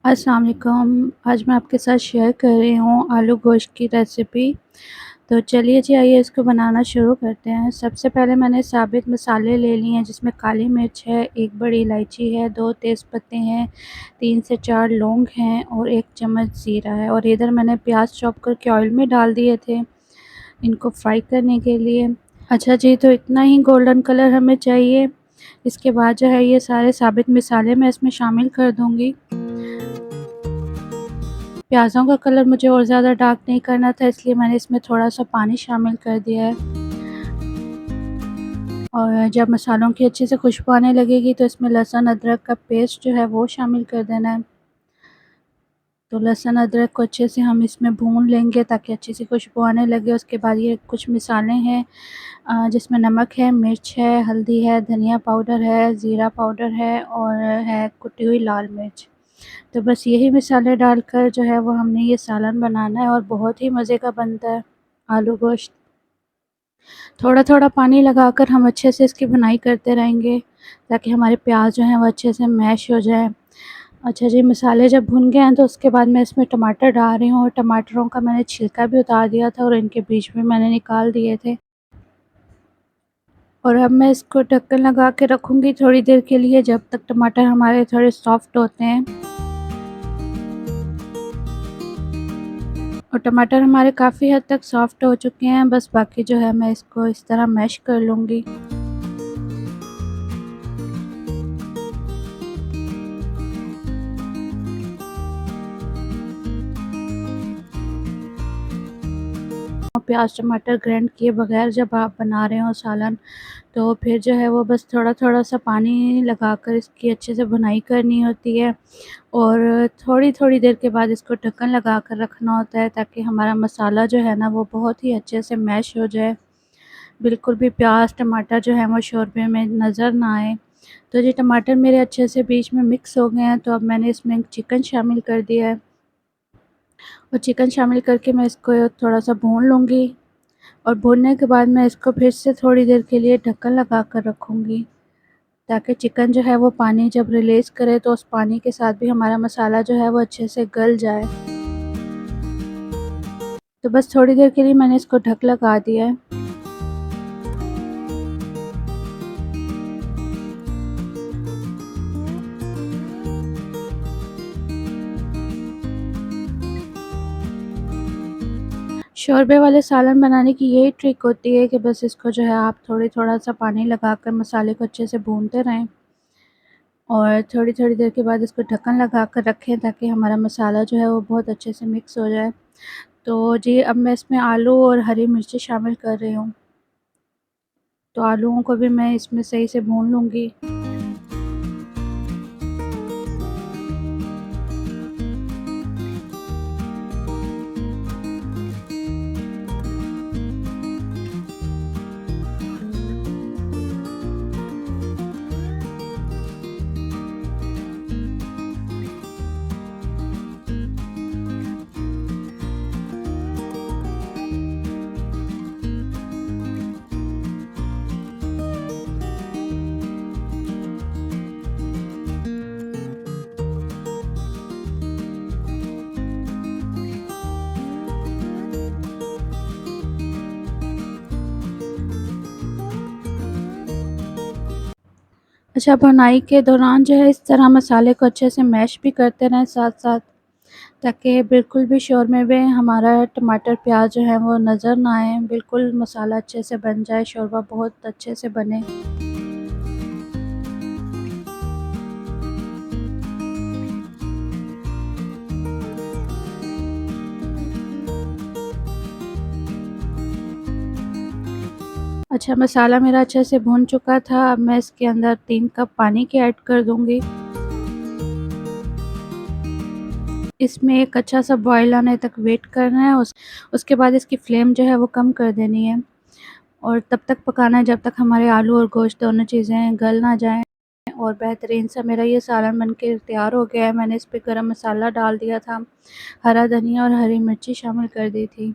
अस्सलाम वालेकुम। आज मैं आपके साथ शेयर कर रही हूँ आलू गोश्त की रेसिपी। तो चलिए जी आइए इसको बनाना शुरू करते हैं। सबसे पहले मैंने साबित मसाले ले लिए हैं जिसमें काली मिर्च है, 1 बड़ी इलायची है, 2 तेज़पत्ते हैं, 3 से 4 लौंग हैं और 1 चम्मच ज़ीरा है। और इधर मैंने प्याज चॉप करके ऑयल में डाल दिए थे इनको फ्राई करने के लिए। अच्छा जी, तो इतना ही गोल्डन कलर हमें चाहिए। इसके बाद जो है ये सारे साबित मसाले मैं इसमें शामिल कर दूँगी। प्याज़ों का कलर मुझे और ज़्यादा डार्क नहीं करना था, इसलिए मैंने इसमें थोड़ा-सा पानी शामिल कर दिया है। और जब मसालों की अच्छे से खुशबू आने लगेगी तो इसमें लहसुन अदरक का पेस्ट जो है वो शामिल कर देना है। तो लहसुन अदरक को अच्छे से हम इसमें भून लेंगे ताकि अच्छी सी खुशबू आने लगे। उसके बाद ये कुछ मसाले हैं जिसमें नमक है, मिर्च है, हल्दी है, धनिया पाउडर है, ज़ीरा पाउडर है और है कुटी हुई लाल मिर्च। तो बस यही मसाले डालकर जो है वो हमने ये सालन बनाना है और बहुत ही मज़े का बनता है आलू गोश्त। थोड़ा-थोड़ा पानी लगाकर हम अच्छे से इसकी भुनाई करते रहेंगे ताकि हमारे प्याज़ जो हैं वो अच्छे से मैश हो जाएँ। अच्छा जी, मसाले जब भुन गए हैं तो उसके बाद मैं इसमें टमाटर डाल रही हूँ और टमाटरों का मैंने छिलका भी उतार दिया था और इनके बीज भी मैंने निकाल दिए थे। और अब मैं इसको ढक्कन लगा के रखूँगी थोड़ी देर के लिए जब तक टमाटर हमारे थोड़े सॉफ्ट होते हैं। और टमाटर हमारे काफ़ी हद तक सॉफ्ट हो चुके हैं, बस बाकी जो है मैं इसको इस तरह मैश कर लूँगी। और प्याज़ टमाटर ग्राइंड किए बगैर जब आप बना रहे हो सालन, तो फिर जो है वो बस थोड़ा-थोड़ा सा पानी लगाकर इसकी अच्छे से भुनाई करनी होती है और थोड़ी-थोड़ी देर के बाद इसको ढक्कन लगा कर रखना होता है ताकि हमारा मसाला जो है ना वो बहुत ही अच्छे से मैश हो जाए। बिल्कुल भी प्याज़ टमाटर जो है वो शोरबे में नज़र ना आए। तो ये टमाटर मेरे अच्छे से बीच में मिक्स हो गए हैं, तो अब मैंने इसमें चिकन शामिल कर दिया है और चिकन शामिल करके मैं इसको थोड़ा-सा भून लूँगी और भूनने के बाद मैं इसको फिर से थोड़ी देर के लिए ढक्कन लगा कर रखूँगी ताकि चिकन जो है वो पानी जब रिलीज़ करे तो उस पानी के साथ भी हमारा मसाला जो है वो अच्छे से गल जाए। तो बस थोड़ी देर के लिए मैंने इसको ढक लगा दिया है। शोरबे वाले सालन बनाने की यही ट्रिक होती है कि बस इसको जो है आप थोड़ा-सा पानी लगाकर मसाले को अच्छे से भूनते रहें और थोड़ी-थोड़ी देर के बाद इसको ढक्कन लगा कर रखें ताकि हमारा मसाला जो है वो बहुत अच्छे से मिक्स हो जाए। तो जी, अब मैं इसमें आलू और हरी मिर्ची शामिल कर रही हूँ। तो आलूओं को भी मैं इसमें सही से भून लूँगी। अच्छा, भुनाई के दौरान जो है इस तरह मसाले को अच्छे से मैश भी करते रहें साथ-साथ ताकि बिल्कुल भी शोरमे में हमारा टमाटर प्याज़ जो है वो नज़र ना आए। बिल्कुल मसाला अच्छे से बन जाए, शोरबा बहुत अच्छे से बने। अच्छा, मसाला मेरा अच्छे से भुन चुका था, अब मैं इसके अंदर 3 कप पानी के ऐड कर दूँगी। इसमें एक अच्छा सा बॉयल आने तक वेट करना है, उसके बाद इसकी फ्लेम जो है वो कम कर देनी है और तब तक पकाना है जब तक हमारे आलू और गोश्त दोनों चीज़ें गल ना जाएँ। और बेहतरीन सा मेरा ये सालन बन के तैयार हो गया है। मैंने इस पे गरम मसाला डाल दिया था, हरा धनिया और हरी मिर्ची शामिल कर दी थी।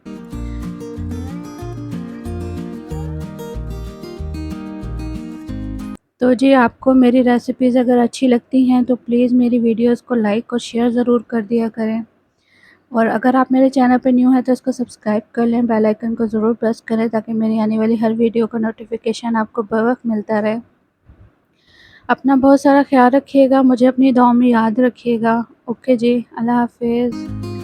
तो जी आपको मेरी रेसिपीज़ अगर अच्छी लगती हैं तो प्लीज़ मेरी वीडियोज़ को लाइक और शेयर ज़रूर कर दिया करें। और अगर आप मेरे चैनल पे न्यू हैं तो इसको सब्सक्राइब कर लें, बेल आइकन को ज़रूर प्रेस करें ताकि मेरी आने वाली हर वीडियो का नोटिफिकेशन आपको बवक्त मिलता रहे। अपना बहुत सारा ख्याल रखिएगा, मुझे अपनी दुआओं में याद रखिएगा। ओके जी, अल्लाह हाफ़िज़।